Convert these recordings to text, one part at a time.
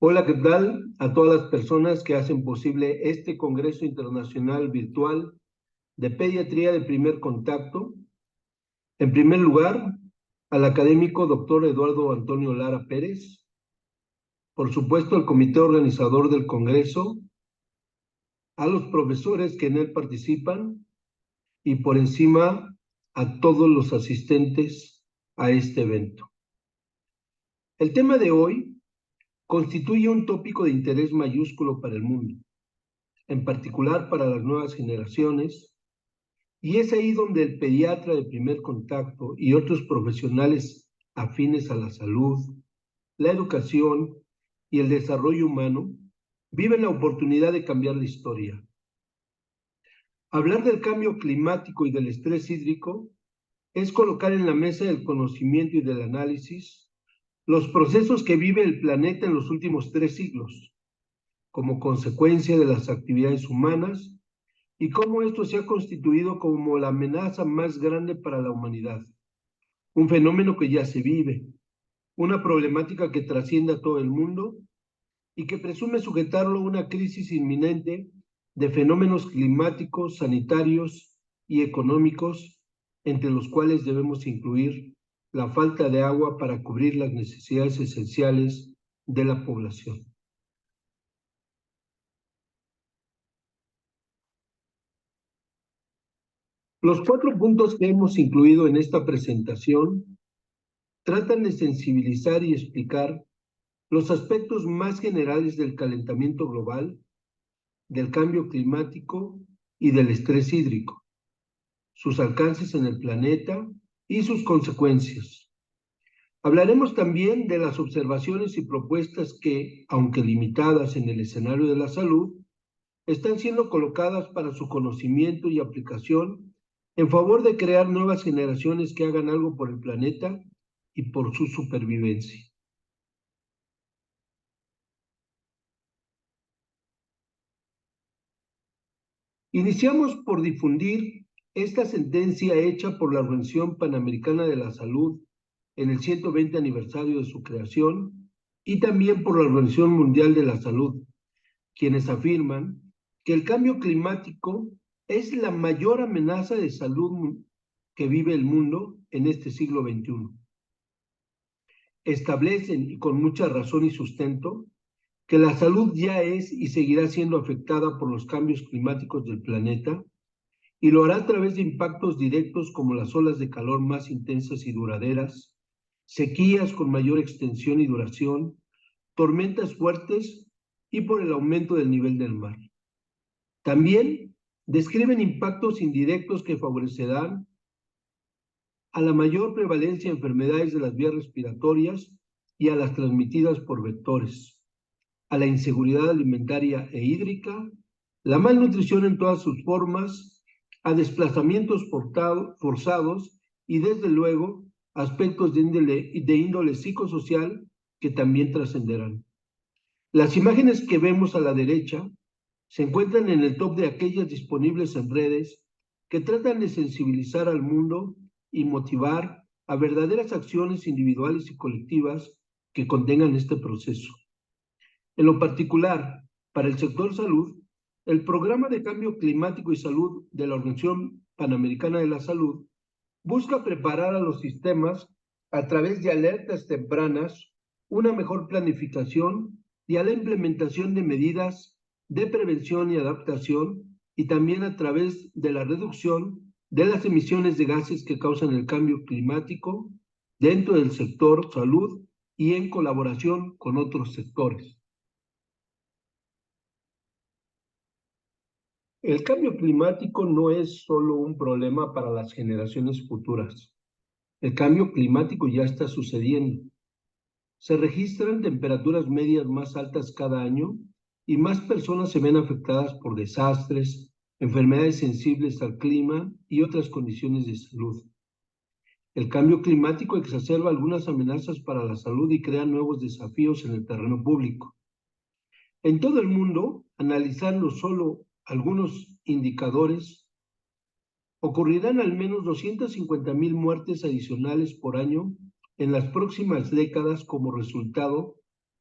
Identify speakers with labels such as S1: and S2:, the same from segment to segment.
S1: Hola, ¿qué tal? A todas las personas que hacen posible este Congreso Internacional Virtual de Pediatría de Primer Contacto. En primer lugar, al académico doctor Eduardo Antonio Lara Pérez, por supuesto al comité organizador del Congreso, a los profesores que en él participan y por encima a todos los asistentes a este evento. El tema de hoy constituye un tópico de interés mayúsculo para el mundo, en particular para las nuevas generaciones, y es ahí donde el pediatra de primer contacto y otros profesionales afines a la salud, la educación y el desarrollo humano viven la oportunidad de cambiar la historia. Hablar del cambio climático y del estrés hídrico es colocar en la mesa del conocimiento y del análisis los procesos que vive el planeta en los últimos 3 siglos, como consecuencia de las actividades humanas y cómo esto se ha constituido como la amenaza más grande para la humanidad. Un fenómeno que ya se vive, una problemática que trasciende a todo el mundo y que presume sujetarlo a una crisis inminente de fenómenos climáticos, sanitarios y económicos, entre los cuales debemos incluir la falta de agua para cubrir las necesidades esenciales de la población. Los 4 puntos que hemos incluido en esta presentación tratan de sensibilizar y explicar los aspectos más generales del calentamiento global, del cambio climático y del estrés hídrico, sus alcances en el planeta y sus consecuencias. Hablaremos también de las observaciones y propuestas que, aunque limitadas en el escenario de la salud, están siendo colocadas para su conocimiento y aplicación en favor de crear nuevas generaciones que hagan algo por el planeta y por su supervivencia. Iniciamos por difundir esta sentencia hecha por la Organización Panamericana de la Salud en el 120 aniversario de su creación y también por la Organización Mundial de la Salud, quienes afirman que el cambio climático es la mayor amenaza de salud que vive el mundo en este siglo XXI. Establecen, y con mucha razón y sustento, que la salud ya es y seguirá siendo afectada por los cambios climáticos del planeta, y lo hará a través de impactos directos como las olas de calor más intensas y duraderas, sequías con mayor extensión y duración, tormentas fuertes y por el aumento del nivel del mar. También describen impactos indirectos que favorecerán a la mayor prevalencia de enfermedades de las vías respiratorias y a las transmitidas por vectores, a la inseguridad alimentaria e hídrica, la malnutrición en todas sus formas, a desplazamientos forzados y desde luego aspectos de índole psicosocial que también trascenderán. Las imágenes que vemos a la derecha se encuentran en el top de aquellas disponibles en redes que tratan de sensibilizar al mundo y motivar a verdaderas acciones individuales y colectivas que contengan este proceso. En lo particular, para el sector salud, el Programa de Cambio Climático y Salud de la Organización Panamericana de la Salud busca preparar a los sistemas a través de alertas tempranas, una mejor planificación y a la implementación de medidas de prevención y adaptación, y también a través de la reducción de las emisiones de gases que causan el cambio climático dentro del sector salud y en colaboración con otros sectores. El cambio climático no es solo un problema para las generaciones futuras. El cambio climático ya está sucediendo. Se registran temperaturas medias más altas cada año y más personas se ven afectadas por desastres, enfermedades sensibles al clima y otras condiciones de salud. El cambio climático exacerba algunas amenazas para la salud y crea nuevos desafíos en el terreno público. En todo el mundo, analizando solo algunos indicadores, ocurrirán al menos 250,000 muertes adicionales por año en las próximas décadas como resultado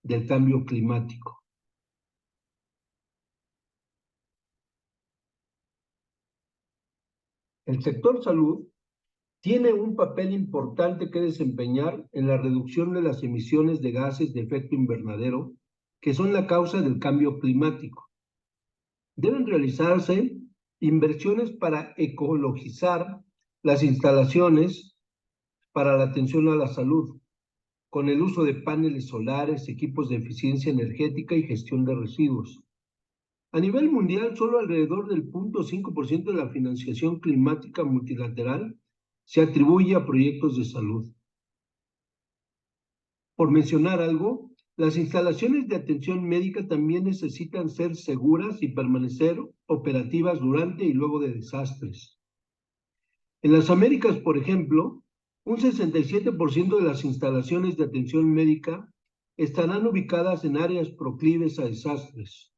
S1: del cambio climático. El sector salud tiene un papel importante que desempeñar en la reducción de las emisiones de gases de efecto invernadero, que son la causa del cambio climático. Deben realizarse inversiones para ecologizar las instalaciones para la atención a la salud, con el uso de paneles solares, equipos de eficiencia energética y gestión de residuos. A nivel mundial, solo alrededor del 0.5% de la financiación climática multilateral se atribuye a proyectos de salud. Por mencionar algo, las instalaciones de atención médica también necesitan ser seguras y permanecer operativas durante y luego de desastres. En las Américas, por ejemplo, un 67% de las instalaciones de atención médica estarán ubicadas en áreas proclives a desastres.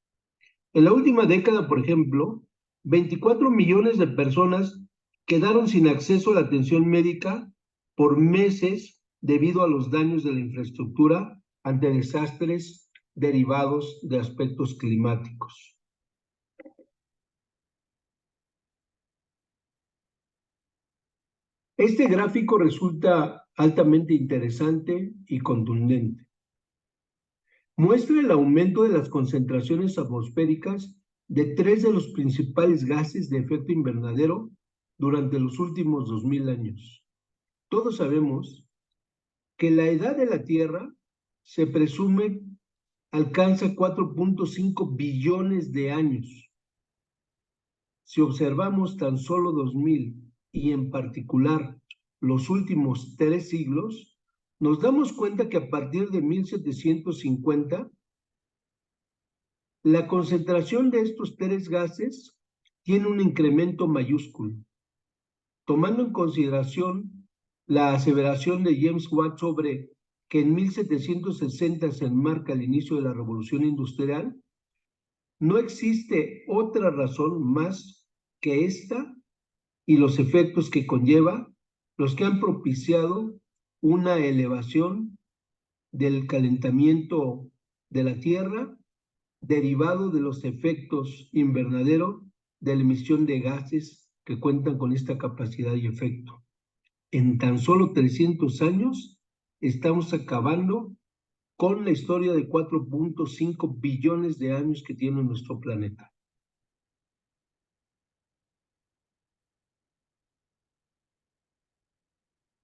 S1: En la última década, por ejemplo, 24 millones de personas quedaron sin acceso a la atención médica por meses debido a los daños de la infraestructura ante desastres derivados de aspectos climáticos. Este gráfico resulta altamente interesante y contundente. Muestra el aumento de las concentraciones atmosféricas de 3 de los principales gases de efecto invernadero durante los últimos 2000 años. Todos sabemos que la edad de la Tierra se presume alcanza 4.5 billones de años. Si observamos tan solo 2000 y en particular los últimos 3 siglos, nos damos cuenta que a partir de 1750, la concentración de estos 3 gases tiene un incremento mayúsculo. Tomando en consideración la aseveración de James Watt sobre que en 1760 se enmarca el inicio de la Revolución Industrial, no existe otra razón más que esta y los efectos que conlleva, los que han propiciado una elevación del calentamiento de la Tierra derivado de los efectos invernadero de la emisión de gases que cuentan con esta capacidad y efecto. En tan solo 300 años estamos acabando con la historia de 4.5 billones de años que tiene nuestro planeta.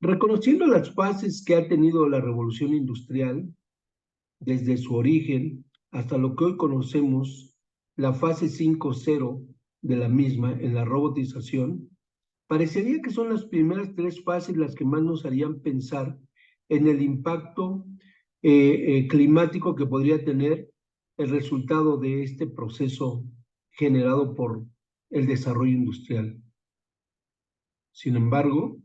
S1: Reconociendo las fases que ha tenido la revolución industrial, desde su origen hasta lo que hoy conocemos, la fase 5.0 de la misma en la robotización, parecería que son las primeras 3 fases las que más nos harían pensar en el impacto climático que podría tener el resultado de este proceso generado por el desarrollo industrial. Sin embargo,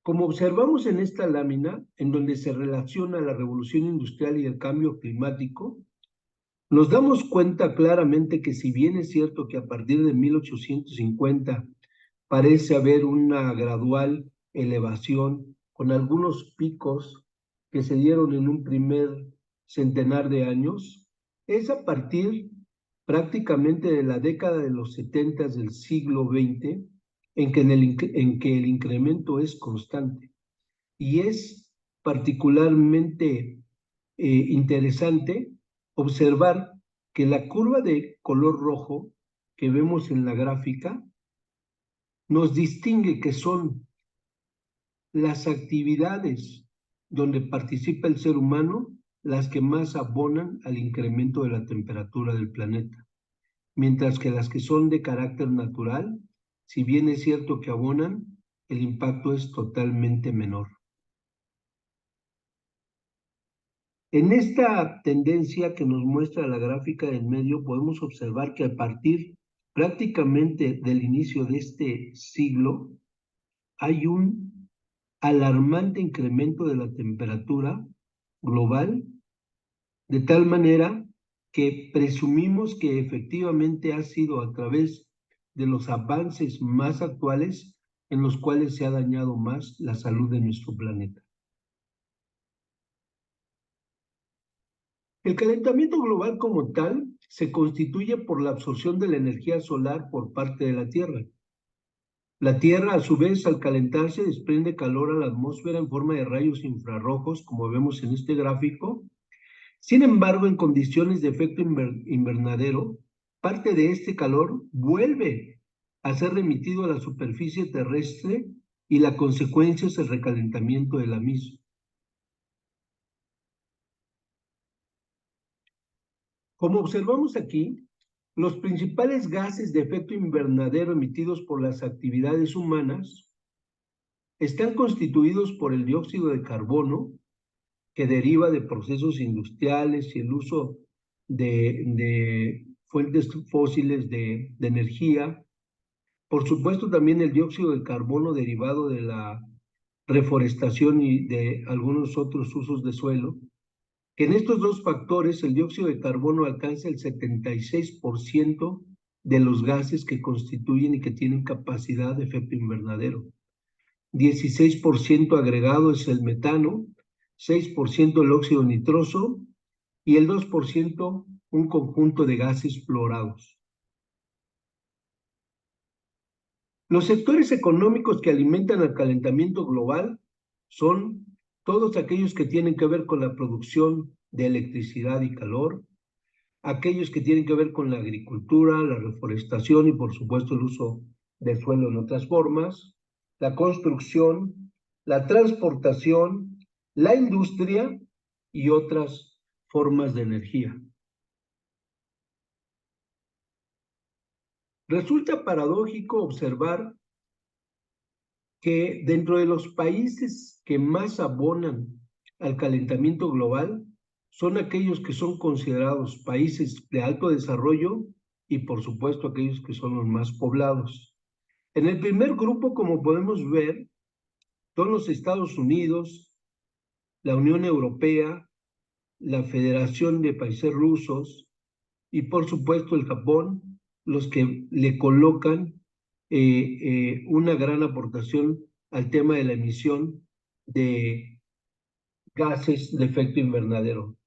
S1: como observamos en esta lámina, en donde se relaciona la revolución industrial y el cambio climático, nos damos cuenta claramente que si bien es cierto que a partir de 1850 parece haber una gradual elevación con algunos picos que se dieron en un primer centenar de años, es a partir prácticamente de la década de los 70 del siglo XX en que el incremento es constante. Y es particularmente interesante observar que la curva de color rojo que vemos en la gráfica nos distingue que son las actividades donde participa el ser humano las que más abonan al incremento de la temperatura del planeta, mientras que las que son de carácter natural, si bien es cierto que abonan, el impacto es totalmente menor. En esta tendencia que nos muestra la gráfica del medio, podemos observar que a partir prácticamente del inicio de este siglo, hay un alarmante incremento de la temperatura global, de tal manera que presumimos que efectivamente ha sido a través de los avances más actuales en los cuales se ha dañado más la salud de nuestro planeta. El calentamiento global como tal se constituye por la absorción de la energía solar por parte de la Tierra. La Tierra, a su vez, al calentarse, desprende calor a la atmósfera en forma de rayos infrarrojos, como vemos en este gráfico. Sin embargo, en condiciones de efecto invernadero, parte de este calor vuelve a ser remitido a la superficie terrestre y la consecuencia es el recalentamiento de la misma. Como observamos aquí, los principales gases de efecto invernadero emitidos por las actividades humanas están constituidos por el dióxido de carbono, que deriva de procesos industriales y el uso de fuentes fósiles de energía. Por supuesto, también el dióxido de carbono derivado de la reforestación y de algunos otros usos de suelo, que en estos dos factores el dióxido de carbono alcanza el 76% de los gases que constituyen y que tienen capacidad de efecto invernadero. 16% agregado es el metano, 6% el óxido nitroso y el 2% un conjunto de gases fluorados. Los sectores económicos que alimentan el calentamiento global son todos aquellos que tienen que ver con la producción de electricidad y calor, aquellos que tienen que ver con la agricultura, la reforestación y por supuesto el uso del suelo en otras formas, la construcción, la transportación, la industria y otras formas de energía. Resulta paradójico observar que dentro de los países que más abonan al calentamiento global son aquellos que son considerados países de alto desarrollo y por supuesto aquellos que son los más poblados. En el primer grupo, como podemos ver, son los Estados Unidos, la Unión Europea, la Federación de Países Rusos y por supuesto el Japón, los que le colocan una gran aportación al tema de la emisión de gases de efecto invernadero,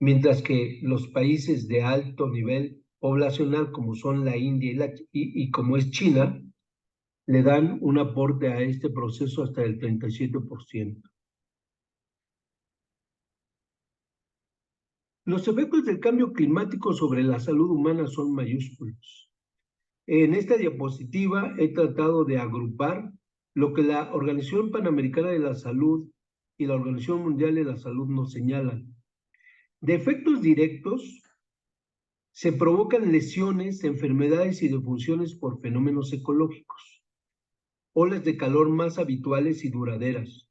S1: mientras que los países de alto nivel poblacional, como son la India y como es China, le dan un aporte a este proceso hasta el 37%. Los efectos del cambio climático sobre la salud humana son mayúsculos. En esta diapositiva he tratado de agrupar lo que la Organización Panamericana de la Salud y la Organización Mundial de la Salud nos señalan. De efectos directos, se provocan lesiones, enfermedades y defunciones por fenómenos ecológicos, olas de calor más habituales y duraderas,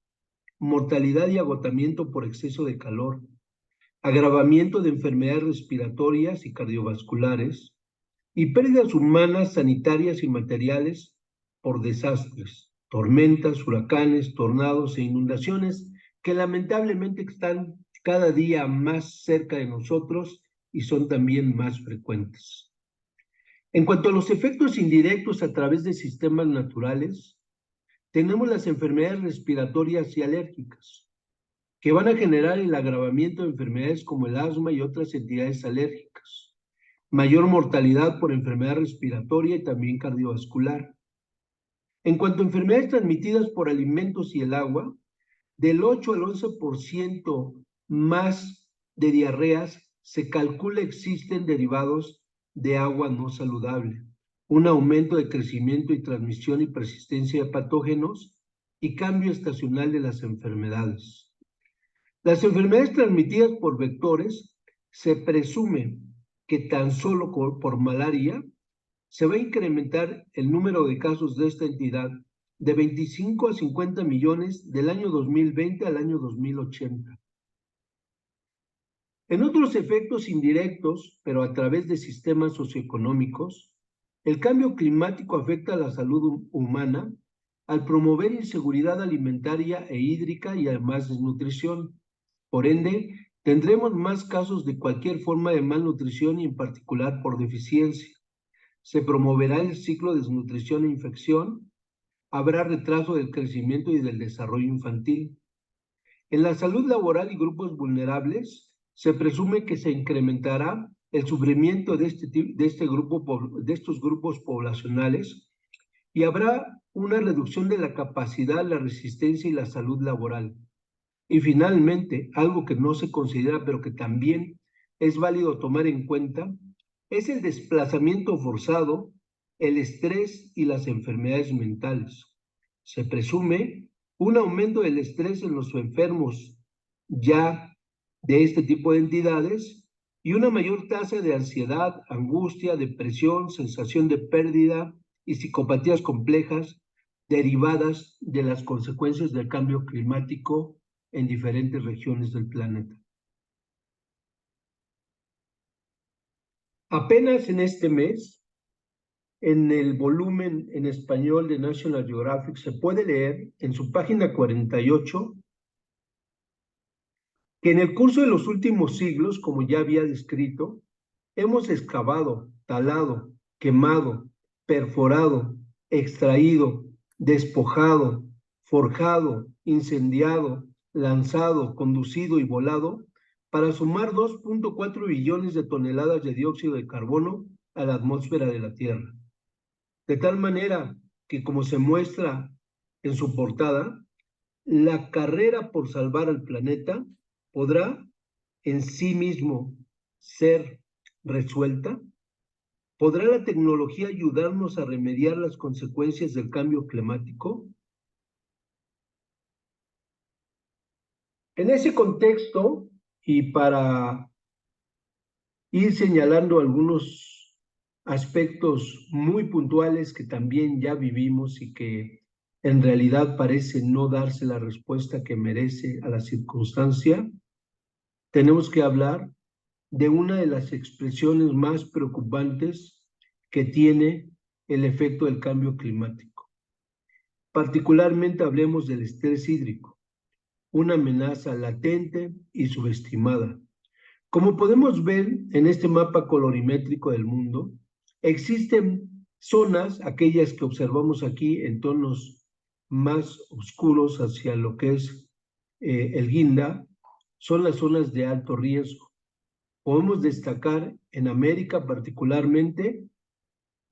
S1: mortalidad y agotamiento por exceso de calor, agravamiento de enfermedades respiratorias y cardiovasculares, y pérdidas humanas, sanitarias y materiales por desastres, tormentas, huracanes, tornados e inundaciones que lamentablemente están cada día más cerca de nosotros y son también más frecuentes. En cuanto a los efectos indirectos a través de sistemas naturales, tenemos las enfermedades respiratorias y alérgicas, que van a generar el agravamiento de enfermedades como el asma y otras entidades alérgicas, mayor mortalidad por enfermedad respiratoria y también cardiovascular. En cuanto a enfermedades transmitidas por alimentos y el agua, del 8 al 11% más de diarreas se calcula existen derivados de agua no saludable, un aumento de crecimiento y transmisión y persistencia de patógenos y cambio estacional de las enfermedades. Las enfermedades transmitidas por vectores se presume que tan solo por malaria se va a incrementar el número de casos de esta entidad de 25 a 50 millones del año 2020 al año 2080. En otros efectos indirectos, pero a través de sistemas socioeconómicos, el cambio climático afecta a la salud humana al promover inseguridad alimentaria e hídrica y además desnutrición. Por ende, tendremos más casos de cualquier forma de malnutrición y en particular por deficiencia. Se promoverá el ciclo de desnutrición e infección, habrá retraso del crecimiento y del desarrollo infantil. En la salud laboral y grupos vulnerables, se presume que se incrementará el sufrimiento de estos grupos poblacionales y habrá una reducción de la capacidad, la resistencia y la salud laboral. Y finalmente, algo que no se considera, pero que también es válido tomar en cuenta, es el desplazamiento forzado, el estrés y las enfermedades mentales. Se presume un aumento del estrés en los enfermos ya de este tipo de entidades y una mayor tasa de ansiedad, angustia, depresión, sensación de pérdida y psicopatías complejas derivadas de las consecuencias del cambio climático en diferentes regiones del planeta. Apenas en este mes, en el volumen en español de National Geographic, se puede leer en su página 48 que en el curso de los últimos siglos, como ya había descrito, hemos excavado, talado, quemado, perforado, extraído, despojado, forjado, incendiado, lanzado, conducido y volado para sumar 2.4 billones de toneladas de dióxido de carbono a la atmósfera de la Tierra. De tal manera que, como se muestra en su portada, la carrera por salvar al planeta podrá en sí mismo ser resuelta. ¿Podrá la tecnología ayudarnos a remediar las consecuencias del cambio climático? En ese contexto, y para ir señalando algunos aspectos muy puntuales que también ya vivimos y que en realidad parece no darse la respuesta que merece a la circunstancia, tenemos que hablar de una de las expresiones más preocupantes que tiene el efecto del cambio climático. Particularmente hablemos del estrés hídrico, una amenaza latente y subestimada. Como podemos ver en este mapa colorimétrico del mundo, existen zonas, aquellas que observamos aquí en tonos más oscuros hacia lo que es el guinda, son las zonas de alto riesgo. Podemos destacar en América particularmente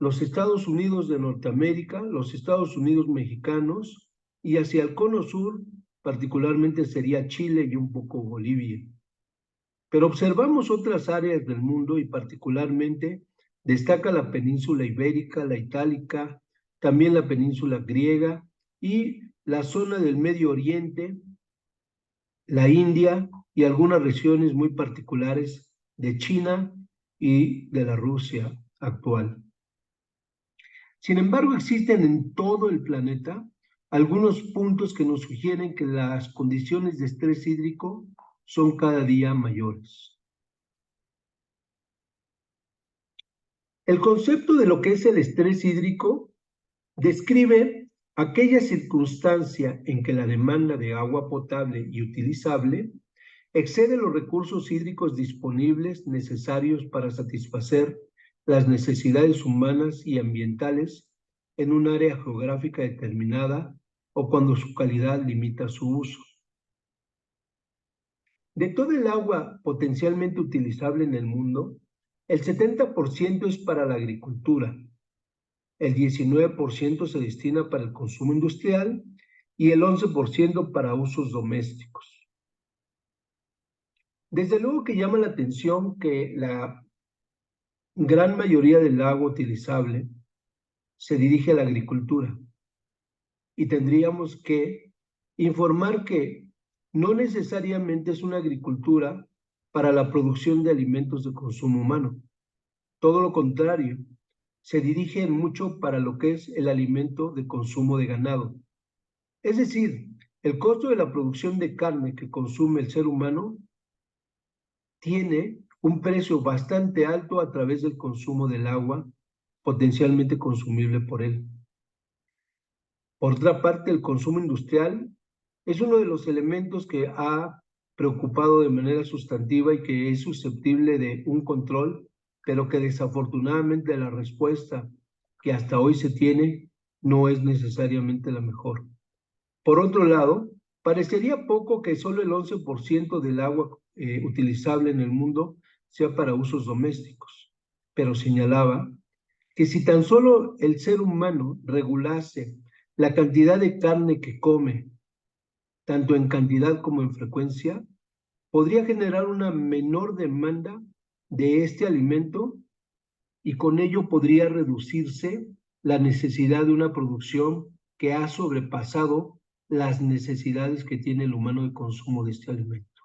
S1: los Estados Unidos de Norteamérica, los Estados Unidos mexicanos y hacia el cono sur particularmente sería Chile y un poco Bolivia. Pero observamos otras áreas del mundo y particularmente destaca la península ibérica, la itálica, también la península griega y la zona del Medio Oriente, la India y algunas regiones muy particulares de China y de la Rusia actual. Sin embargo, existen en todo el planeta algunos puntos que nos sugieren que las condiciones de estrés hídrico son cada día mayores. El concepto de lo que es el estrés hídrico describe aquella circunstancia en que la demanda de agua potable y utilizable excede los recursos hídricos disponibles necesarios para satisfacer las necesidades humanas y ambientales en un área geográfica determinada o cuando su calidad limita su uso. De todo el agua potencialmente utilizable en el mundo, el 70% es para la agricultura, el 19% se destina para el consumo industrial y el 11% para usos domésticos. Desde luego que llama la atención que la gran mayoría del agua utilizable se dirige a la agricultura y tendríamos que informar que no necesariamente es una agricultura para la producción de alimentos de consumo humano. Todo lo contrario, se dirige mucho para lo que es el alimento de consumo de ganado. Es decir, el costo de la producción de carne que consume el ser humano tiene un precio bastante alto a través del consumo del agua potencialmente consumible por él. Por otra parte, el consumo industrial es uno de los elementos que ha preocupado de manera sustantiva y que es susceptible de un control, pero que desafortunadamente la respuesta que hasta hoy se tiene no es necesariamente la mejor. Por otro lado, parecería poco que solo el 11% del agua utilizable en el mundo sea para usos domésticos. Pero señalaba que si tan solo el ser humano regulase la cantidad de carne que come, tanto en cantidad como en frecuencia, podría generar una menor demanda de este alimento y con ello podría reducirse la necesidad de una producción que ha sobrepasado las necesidades que tiene el humano de consumo de este alimento.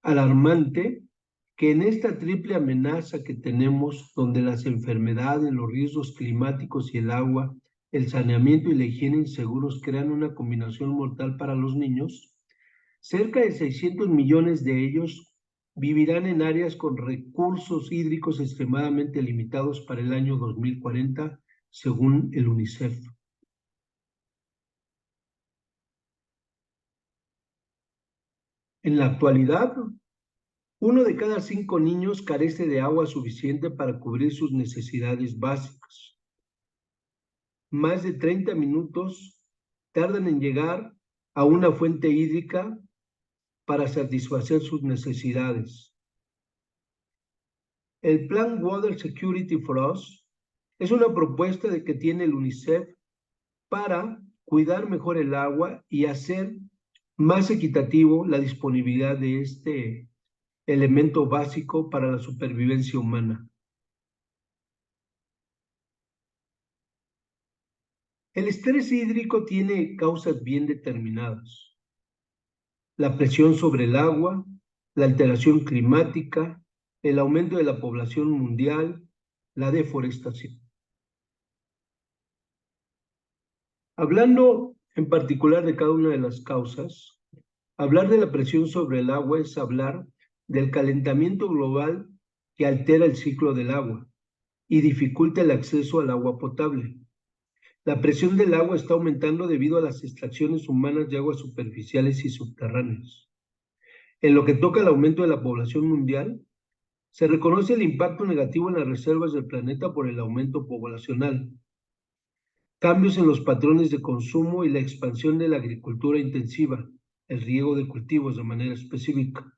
S1: Alarmante que en esta triple amenaza que tenemos, donde las enfermedades, los riesgos climáticos y el agua, el saneamiento y la higiene inseguros crean una combinación mortal para los niños, cerca de 600 millones de ellos vivirán en áreas con recursos hídricos extremadamente limitados para el año 2040, según el UNICEF. En la actualidad, 1 de cada 5 niños carece de agua suficiente para cubrir sus necesidades básicas. Más de 30 minutos tardan en llegar a una fuente hídrica para satisfacer sus necesidades. El Plan Water Security for Us es una propuesta que tiene el UNICEF para cuidar mejor el agua y hacer más equitativo la disponibilidad de este elemento básico para la supervivencia humana. El estrés hídrico tiene causas bien determinadas: la presión sobre el agua, la alteración climática, el aumento de la población mundial, la deforestación. Hablando en particular de cada una de las causas, hablar de la presión sobre el agua es hablar del calentamiento global que altera el ciclo del agua y dificulta el acceso al agua potable. La presión del agua está aumentando debido a las extracciones humanas de aguas superficiales y subterráneas. En lo que toca al aumento de la población mundial, se reconoce el impacto negativo en las reservas del planeta por el aumento poblacional, cambios en los patrones de consumo y la expansión de la agricultura intensiva, el riego de cultivos de manera específica.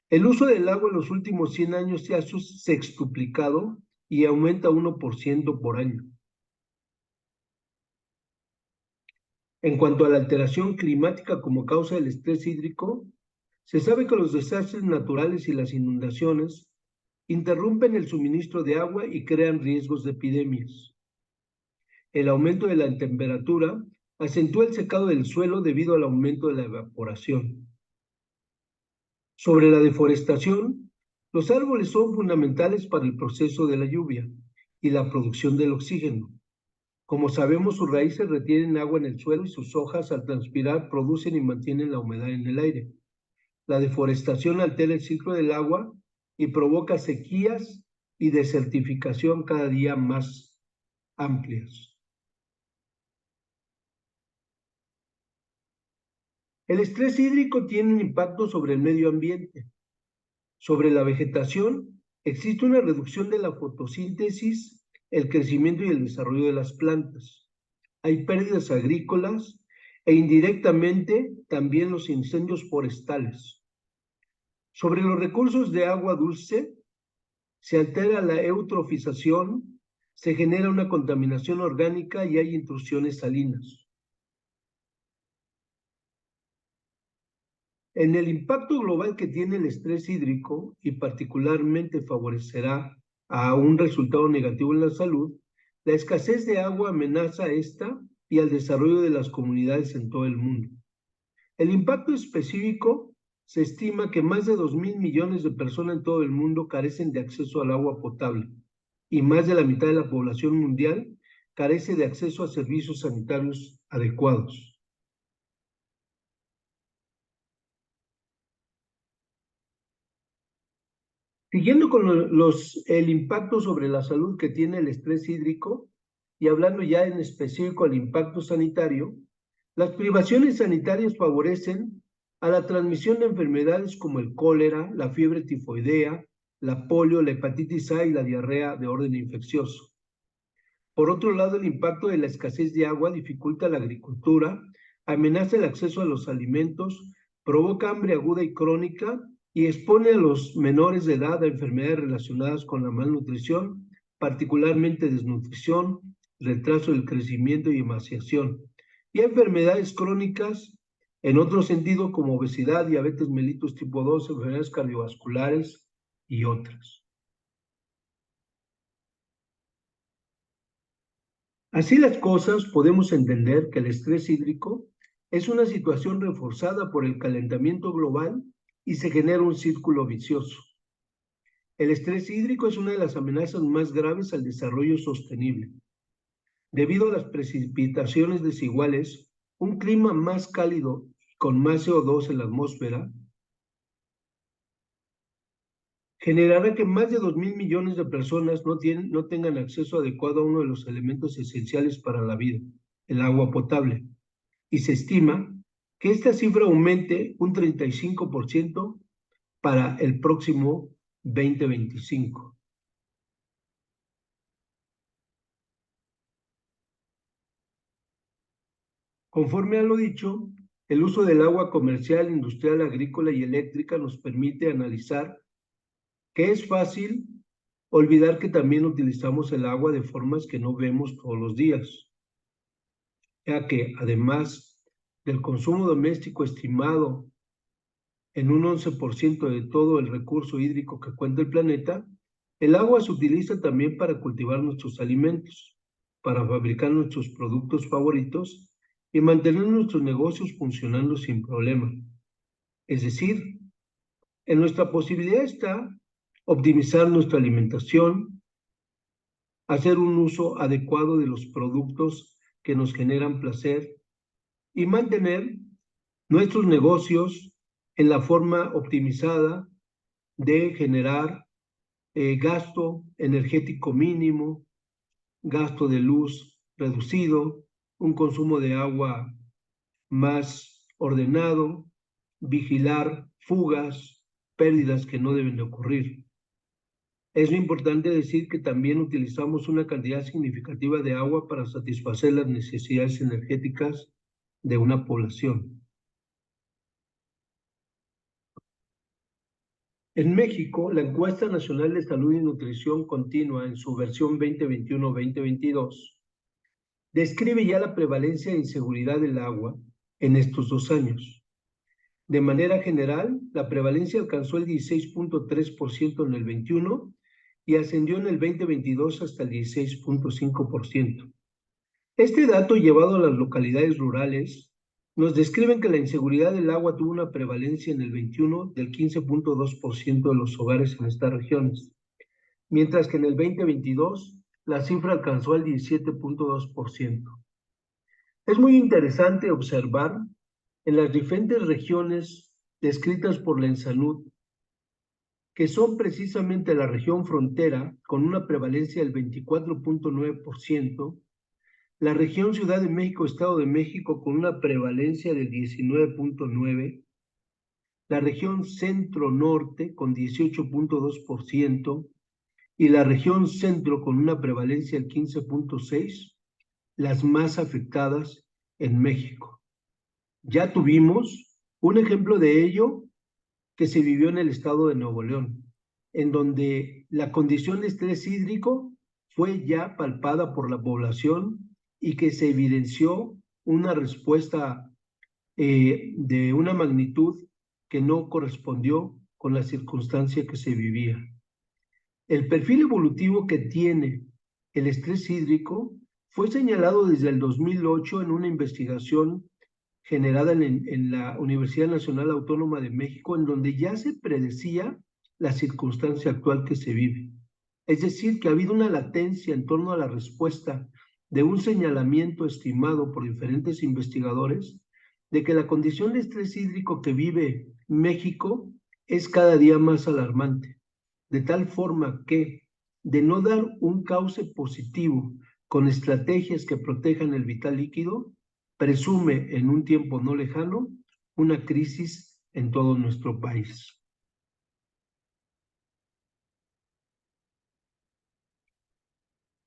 S1: El uso del agua en los últimos 100 años se ha sextuplicado y aumenta 1% por año. En cuanto a la alteración climática como causa del estrés hídrico, se sabe que los desastres naturales y las inundaciones interrumpen el suministro de agua y crean riesgos de epidemias. El aumento de la temperatura acentúa el secado del suelo debido al aumento de la evaporación. Sobre la deforestación, los árboles son fundamentales para el proceso de la lluvia y la producción del oxígeno. Como sabemos, sus raíces retienen agua en el suelo y sus hojas, al transpirar, producen y mantienen la humedad en el aire. La deforestación altera el ciclo del agua y provoca sequías y desertificación cada día más amplias. El estrés hídrico tiene un impacto sobre el medio ambiente. Sobre la vegetación, existe una reducción de la fotosíntesis, el crecimiento y el desarrollo de las plantas. Hay pérdidas agrícolas e indirectamente también los incendios forestales. Sobre los recursos de agua dulce, se altera la eutrofización, se genera una contaminación orgánica y hay intrusiones salinas. En el impacto global que tiene el estrés hídrico, y particularmente favorecerá a un resultado negativo en la salud, la escasez de agua amenaza a esta y al desarrollo de las comunidades en todo el mundo. El impacto específico se estima que más de 2.000 millones de personas en todo el mundo carecen de acceso al agua potable y más de la mitad de la población mundial carece de acceso a servicios sanitarios adecuados. Siguiendo con el impacto sobre la salud que tiene el estrés hídrico y hablando ya en específico del impacto sanitario, las privaciones sanitarias favorecen a la transmisión de enfermedades como el cólera, la fiebre tifoidea, la polio, la hepatitis A y la diarrea de orden infeccioso. Por otro lado, el impacto de la escasez de agua dificulta la agricultura, amenaza el acceso a los alimentos, provoca hambre aguda y crónica y expone a los menores de edad a enfermedades relacionadas con la malnutrición, particularmente desnutrición, retraso del crecimiento y emaciación, y a enfermedades crónicas en otro sentido como obesidad, diabetes mellitus tipo 2, enfermedades cardiovasculares y otras. Así las cosas, podemos entender que el estrés hídrico es una situación reforzada por el calentamiento global y se genera un círculo vicioso. El estrés hídrico es una de las amenazas más graves al desarrollo sostenible. Debido a las precipitaciones desiguales, un clima más cálido con más CO2 en la atmósfera generará que más de 2.000 millones de personas no tengan acceso adecuado a uno de los elementos esenciales para la vida, el agua potable. Y se estima que esta cifra aumente un 35% para el próximo 2025. Conforme a lo dicho, el uso del agua comercial, industrial, agrícola y eléctrica nos permite analizar que es fácil olvidar que también utilizamos el agua de formas que no vemos todos los días, ya que además del consumo doméstico estimado en un 11% de todo el recurso hídrico que cuenta el planeta, el agua se utiliza también para cultivar nuestros alimentos, para fabricar nuestros productos favoritos y mantener nuestros negocios funcionando sin problema. Es decir, en nuestra posibilidad está optimizar nuestra alimentación, hacer un uso adecuado de los productos que nos generan placer y mantener nuestros negocios en la forma optimizada de generar gasto energético mínimo, gasto de luz reducido, un consumo de agua más ordenado, vigilar fugas, pérdidas que no deben de ocurrir. Es importante decir que también utilizamos una cantidad significativa de agua para satisfacer las necesidades energéticas de una población. En México, la Encuesta Nacional de Salud y Nutrición Continua, en su versión 2021-2022, describe ya la prevalencia de inseguridad del agua en estos 2 años. De manera general, la prevalencia alcanzó el 16.3% en el 21 y ascendió en el 2022 hasta el 16.5%. Este dato llevado a las localidades rurales nos describen que la inseguridad del agua tuvo una prevalencia en el 21 del 15.2% de los hogares en estas regiones, mientras que en el 2022 la cifra alcanzó el 17.2%. Es muy interesante observar en las diferentes regiones descritas por la ENSANUD, que son precisamente la región frontera con una prevalencia del 24.9%, la región Ciudad de México, Estado de México con una prevalencia del 19.9%, la región Centro-Norte con 18.2% y la región Centro con una prevalencia del 15.6%, las más afectadas en México. Ya tuvimos un ejemplo de ello que se vivió en el estado de Nuevo León, en donde la condición de estrés hídrico fue ya palpada por la población y que se evidenció una respuesta de una magnitud que no correspondió con la circunstancia que se vivía. El perfil evolutivo que tiene el estrés hídrico fue señalado desde el 2008 en una investigación generada en la Universidad Nacional Autónoma de México, en donde ya se predecía la circunstancia actual que se vive. Es decir, que ha habido una latencia en torno a la respuesta de un señalamiento estimado por diferentes investigadores de que la condición de estrés hídrico que vive México es cada día más alarmante, de tal forma que, de no dar un cauce positivo con estrategias que protejan el vital líquido, presume en un tiempo no lejano una crisis en todo nuestro país.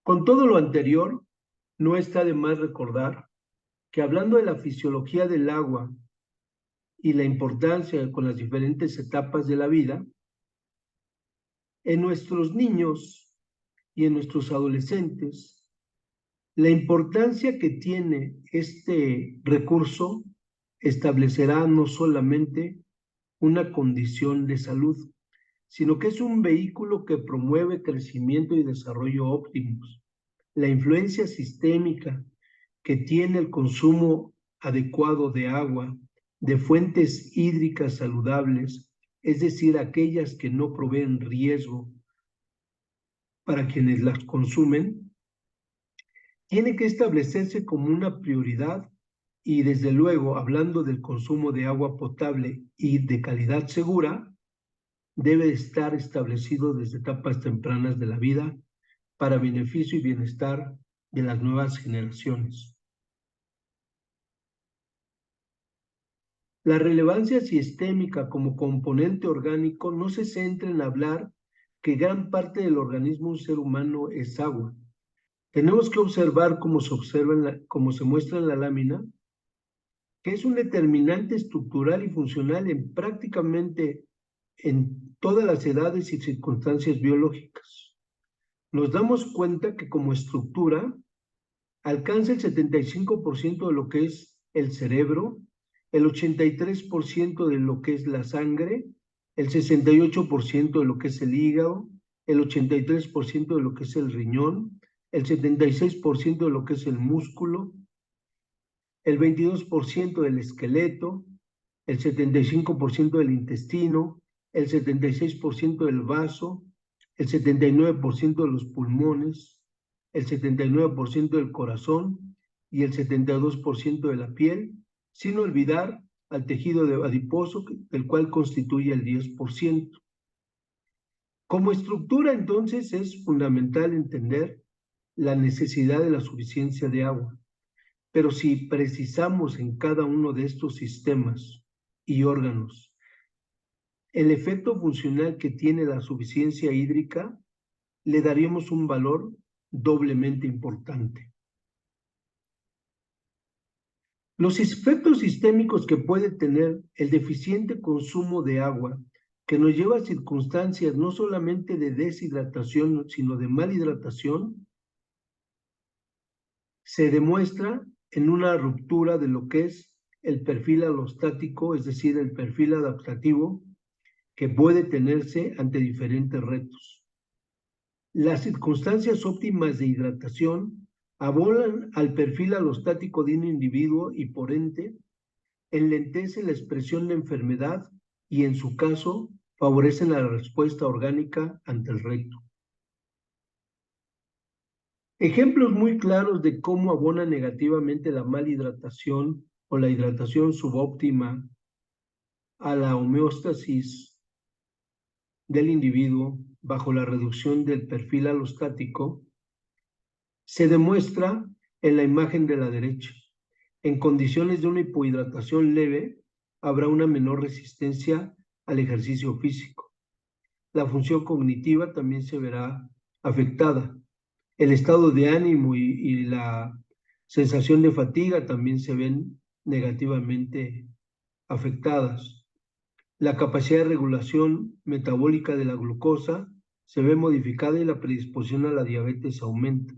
S1: Con todo lo anterior, no está de más recordar que hablando de la fisiología del agua y la importancia con las diferentes etapas de la vida, en nuestros niños y en nuestros adolescentes, la importancia que tiene este recurso establecerá no solamente una condición de salud, sino que es un vehículo que promueve crecimiento y desarrollo óptimos. La influencia sistémica que tiene el consumo adecuado de agua, de fuentes hídricas saludables, es decir, aquellas que no proveen riesgo para quienes las consumen, tiene que establecerse como una prioridad y desde luego, hablando del consumo de agua potable y de calidad segura, debe estar establecido desde etapas tempranas de la vida para beneficio y bienestar de las nuevas generaciones. La relevancia sistémica como componente orgánico no se centra en hablar que gran parte del organismo de un ser humano es agua. Tenemos que observar, como se muestra en la lámina, que es un determinante estructural y funcional en prácticamente en todas las edades y circunstancias biológicas. Nos damos cuenta que como estructura alcanza el 75% de lo que es el cerebro, el 83% de lo que es la sangre, el 68% de lo que es el hígado, el 83% de lo que es el riñón, el 76% de lo que es el músculo, el 22% del esqueleto, el 75% del intestino, el 76% del vaso, el 79% de los pulmones, el 79% del corazón y el 72% de la piel, sin olvidar al tejido adiposo, el cual constituye el 10%. Como estructura, entonces, es fundamental entender la necesidad de la suficiencia de agua. Pero si precisamos en cada uno de estos sistemas y órganos el efecto funcional que tiene la suficiencia hídrica, le daríamos un valor doblemente importante. Los efectos sistémicos que puede tener el deficiente consumo de agua, que nos lleva a circunstancias no solamente de deshidratación, sino de malhidratación, se demuestra en una ruptura de lo que es el perfil alostático, es decir, el perfil adaptativo que puede tenerse ante diferentes retos. Las circunstancias óptimas de hidratación abonan al perfil alostático de un individuo y por ende enlentecen la expresión de enfermedad y en su caso favorecen la respuesta orgánica ante el reto. Ejemplos muy claros de cómo abona negativamente la malhidratación o la hidratación subóptima a la homeostasis del individuo bajo la reducción del perfil alostático se demuestra en la imagen de la derecha. En condiciones de una hipohidratación leve, habrá una menor resistencia al ejercicio físico. La función cognitiva también se verá afectada. El estado de ánimo y la sensación de fatiga también se ven negativamente afectadas. La capacidad de regulación metabólica de la glucosa se ve modificada y la predisposición a la diabetes aumenta.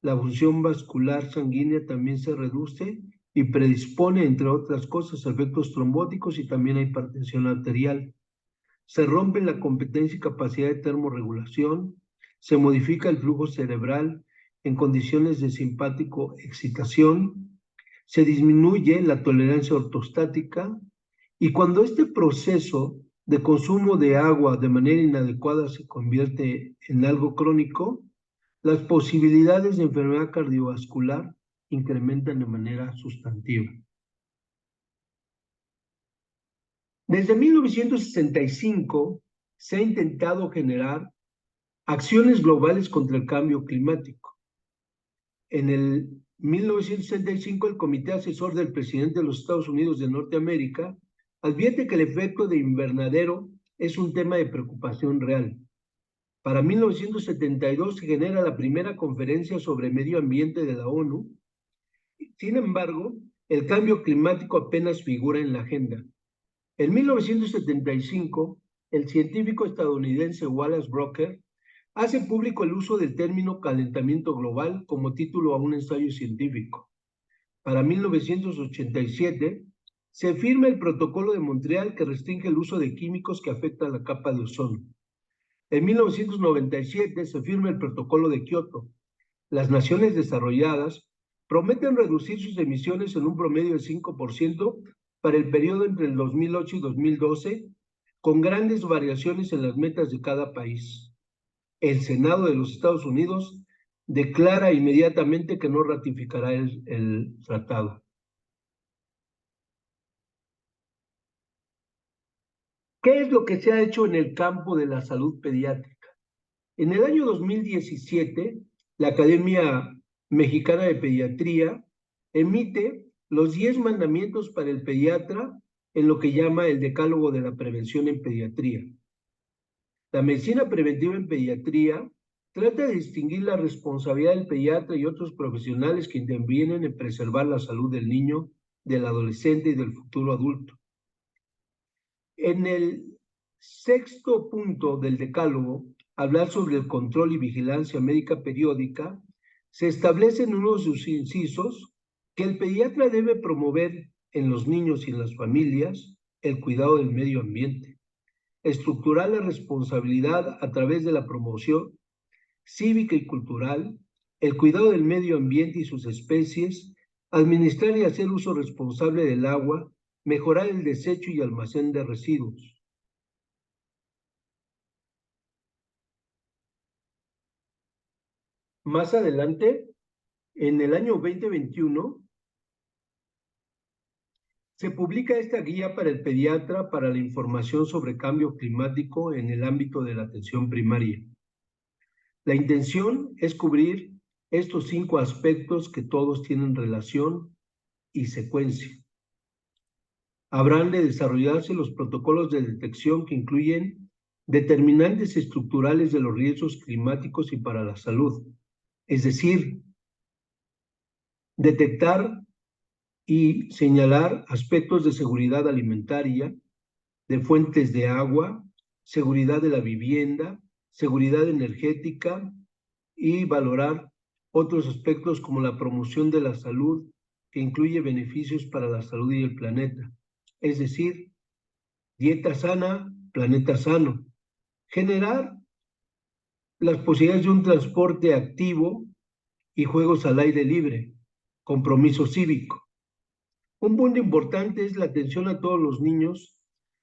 S1: La función vascular sanguínea también se reduce y predispone, entre otras cosas, a efectos trombóticos y también a hipertensión arterial. Se rompe la competencia y capacidad de termorregulación, se modifica el flujo cerebral en condiciones de simpático excitación, se disminuye la tolerancia ortostática y cuando este proceso de consumo de agua de manera inadecuada se convierte en algo crónico, las posibilidades de enfermedad cardiovascular incrementan de manera sustantiva. Desde 1965 se ha intentado generar acciones globales contra el cambio climático. En el 1965, el Comité Asesor del Presidente de los Estados Unidos de Norteamérica advierte que el efecto de invernadero es un tema de preocupación real. Para 1972 se genera la primera conferencia sobre medio ambiente de la ONU Sin embargo, el cambio climático apenas figura en la agenda. En 1975, el científico estadounidense Wallace Brocker hace público el uso del término calentamiento global como título a un ensayo científico. Para 1987, se firma el Protocolo de Montreal que restringe el uso de químicos que afectan la capa de ozono. En 1997 se firma el Protocolo de Kioto. Las naciones desarrolladas prometen reducir sus emisiones en un promedio del 5% para el periodo entre el 2008 y 2012, con grandes variaciones en las metas de cada país. El Senado de los Estados Unidos declara inmediatamente que no ratificará el tratado. ¿Qué es lo que se ha hecho en el campo de la salud pediátrica? En el año 2017, la Academia Mexicana de Pediatría emite los 10 mandamientos para el pediatra en lo que llama el Decálogo de la Prevención en Pediatría. La medicina preventiva en pediatría trata de distinguir la responsabilidad del pediatra y otros profesionales que intervienen en preservar la salud del niño, del adolescente y del futuro adulto. En el sexto punto del decálogo, hablar sobre el control y vigilancia médica periódica, se establece en uno de sus incisos que el pediatra debe promover en los niños y en las familias el cuidado del medio ambiente, estructurar la responsabilidad a través de la promoción cívica y cultural, el cuidado del medio ambiente y sus especies, administrar y hacer uso responsable del agua, mejorar el desecho y almacén de residuos. Más adelante, en el año 2021, se publica esta guía para el pediatra para la información sobre cambio climático en el ámbito de la atención primaria. La intención es cubrir estos 5 aspectos que todos tienen relación y secuencia. Habrán de desarrollarse los protocolos de detección que incluyen determinantes estructurales de los riesgos climáticos y para la salud, es decir, detectar y señalar aspectos de seguridad alimentaria, de fuentes de agua, seguridad de la vivienda, seguridad energética y valorar otros aspectos como la promoción de la salud que incluye beneficios para la salud y el planeta. Es decir, dieta sana, planeta sano. Generar las posibilidades de un transporte activo y juegos al aire libre, compromiso cívico. Un punto importante es la atención a todos los niños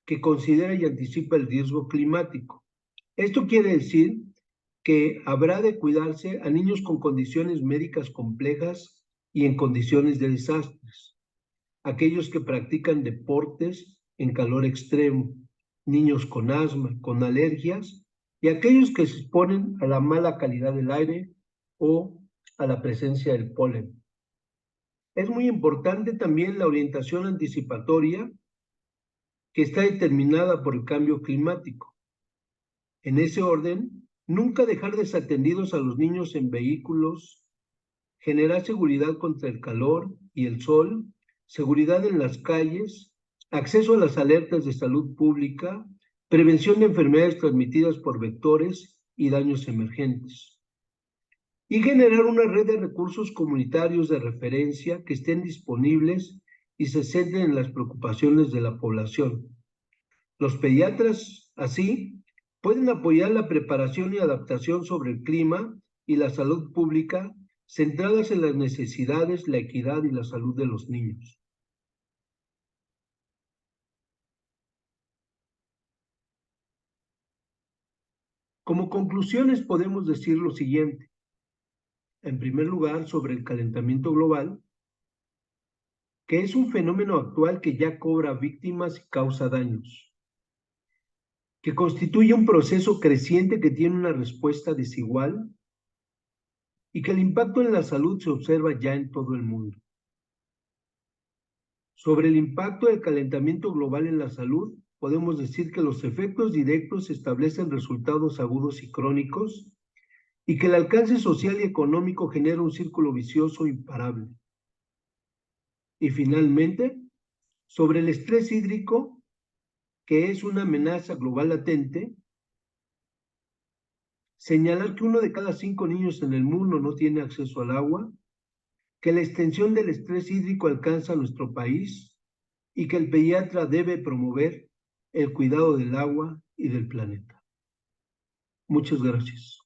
S1: que considera y anticipa el riesgo climático. Esto quiere decir que habrá de cuidarse a niños con condiciones médicas complejas y en condiciones de desastres, aquellos que practican deportes en calor extremo, niños con asma, con alergias y aquellos que se exponen a la mala calidad del aire o a la presencia del polen. Es muy importante también la orientación anticipatoria que está determinada por el cambio climático. En ese orden, nunca dejar desatendidos a los niños en vehículos, generar seguridad contra el calor y el sol, seguridad en las calles, acceso a las alertas de salud pública, prevención de enfermedades transmitidas por vectores y daños emergentes. Y generar una red de recursos comunitarios de referencia que estén disponibles y se centren en las preocupaciones de la población. Los pediatras, así, pueden apoyar la preparación y adaptación sobre el clima y la salud pública centradas en las necesidades, la equidad y la salud de los niños. Como conclusiones podemos decir lo siguiente. En primer lugar, sobre el calentamiento global, que es un fenómeno actual que ya cobra víctimas y causa daños, que constituye un proceso creciente que tiene una respuesta desigual y que el impacto en la salud se observa ya en todo el mundo. Sobre el impacto del calentamiento global en la salud, podemos decir que los efectos directos establecen resultados agudos y crónicos y que el alcance social y económico genera un círculo vicioso imparable. Y finalmente, sobre el estrés hídrico, que es una amenaza global latente, señalar que 1 de cada 5 niños en el mundo no tiene acceso al agua, que la extensión del estrés hídrico alcanza a nuestro país y que el pediatra debe promover el cuidado del agua y del planeta. Muchas gracias.